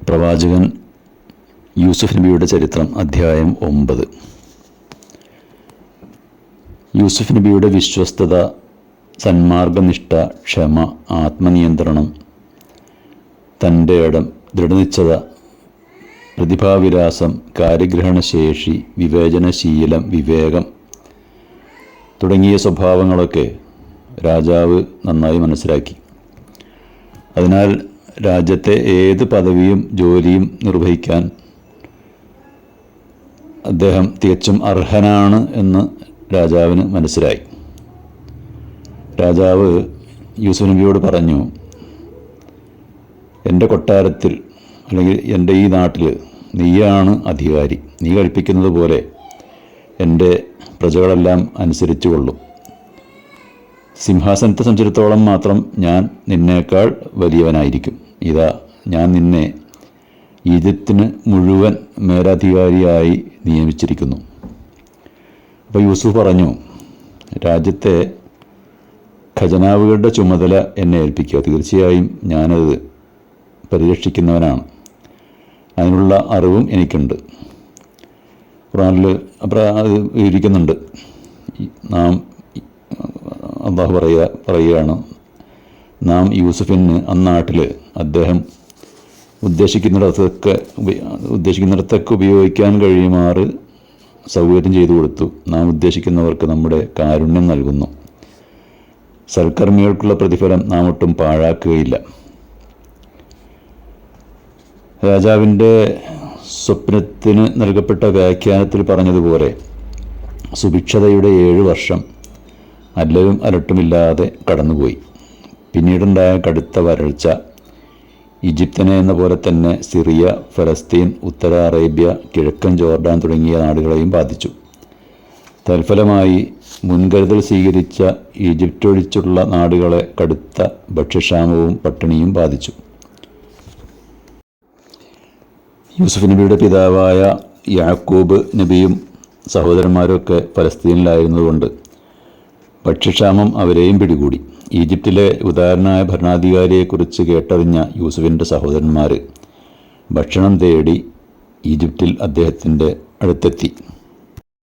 പ്രവാചകൻ യൂസുഫ് നബിയുടെ ചരിത്രം അധ്യായം 9. യൂസുഫ് നബിയുടെ വിശ്വസ്തത, സന്മാർഗനിഷ്ഠ, ക്ഷമ, ആത്മനിയന്ത്രണം, തൻ്റെ ഇടം, ദൃഢനിശ്ചത, പ്രതിഭാവിലാസം, കാര്യഗ്രഹണശേഷി, വിവേചനശീലം, വിവേകം തുടങ്ങിയ സ്വഭാവങ്ങളൊക്കെ രാജാവ് നന്നായി മനസ്സിലാക്കി. അതിനാൽ രാജ്യത്തെ ഏത് പദവിയും ജോലിയും നിർവഹിക്കാൻ അദ്ദേഹം തികച്ചും അർഹനാണ് എന്ന് രാജാവിന് മനസ്സിലായി. രാജാവ് യൂസുഫ് നബിയോട് പറഞ്ഞു, എൻ്റെ കൊട്ടാരത്തിൽ അല്ലെങ്കിൽ എൻ്റെ ഈ നാട്ടിൽ നീയാണ് അധികാരി. നീ കൽപ്പിക്കുന്നത് പോലെ എൻ്റെ പ്രജകളെല്ലാം അനുസരിച്ചു കൊള്ളും. സിംഹാസനത്തെ സംബന്ധിച്ചിടത്തോളം മാത്രം ഞാൻ നിന്നേക്കാൾ വലിയവനായിരിക്കും. ഇതാ, ഞാൻ നിന്നെ ഈജിപ്തിന് മുഴുവൻ മേലധികാരിയായി നിയമിച്ചിരിക്കുന്നു. അപ്പോൾ യൂസുഫ് പറഞ്ഞു, രാജ്യത്തെ ഖജനാവുകളുടെ ചുമതല എന്നെ ഏൽപ്പിക്കുക. തീർച്ചയായും ഞാനത് പരിരക്ഷിക്കുന്നവനാണ്. അതിനുള്ള അറിവും എനിക്കുണ്ട്. ഖുർആനിൽ അത് വിവരിക്കുന്നുണ്ട്. അല്ലാഹു പറയുകയാണ്, നാം യൂസുഫിന് അന്നാട്ടിൽ അദ്ദേഹം ഉദ്ദേശിക്കുന്നിടത്തൊക്കെ ഉപയോഗിക്കാൻ കഴിയുമാറ് സൗകര്യം ചെയ്തു കൊടുത്തു. നാം ഉദ്ദേശിക്കുന്നവർക്ക് നമ്മുടെ കാരുണ്യം നൽകുന്നു. സൽക്കർമ്മികൾക്കുള്ള പ്രതിഫലം നാം ഒട്ടും പാഴാക്കുകയില്ല. രാജാവിൻ്റെ സ്വപ്നത്തിന് നൽകപ്പെട്ട വ്യാഖ്യാനത്തിൽ പറഞ്ഞതുപോലെ സുഭിക്ഷതയുടെ 7 വർഷം അല്ലലും അലട്ടുമില്ലാതെ കടന്നുപോയി. പിന്നീടുണ്ടായ കടുത്ത വരൾച്ച ഈജിപ്തിനെ എന്ന പോലെ തന്നെ സിറിയ, ഫലസ്തീൻ, ഉത്തര അറേബ്യ, കിഴക്കൻ ജോർഡാൻ തുടങ്ങിയ നാടുകളെയും ബാധിച്ചു. തൽഫലമായി മുൻകരുതൽ സ്വീകരിച്ച ഈജിപ്റ്റ് ഒഴിച്ചുള്ള നാടുകളെ കടുത്ത ഭക്ഷ്യക്ഷാമവും പട്ടിണിയും ബാധിച്ചു. യൂസുഫ് നബിയുടെ പിതാവായ യാക്കൂബ് നബിയും സഹോദരന്മാരുമൊക്കെ ഫലസ്തീനിലായിരുന്നതുകൊണ്ട് ഭക്ഷ്യക്ഷാമം അവരെയും പിടികൂടി. ഈജിപ്തിലെ ഉദാരനായ ഭരണാധികാരിയെക്കുറിച്ച് കേട്ടറിഞ്ഞ യൂസുഫിൻ്റെ സഹോദരന്മാർ ഭക്ഷണം തേടി ഈജിപ്തിൽ അദ്ദേഹത്തിൻ്റെ അടുത്തെത്തി.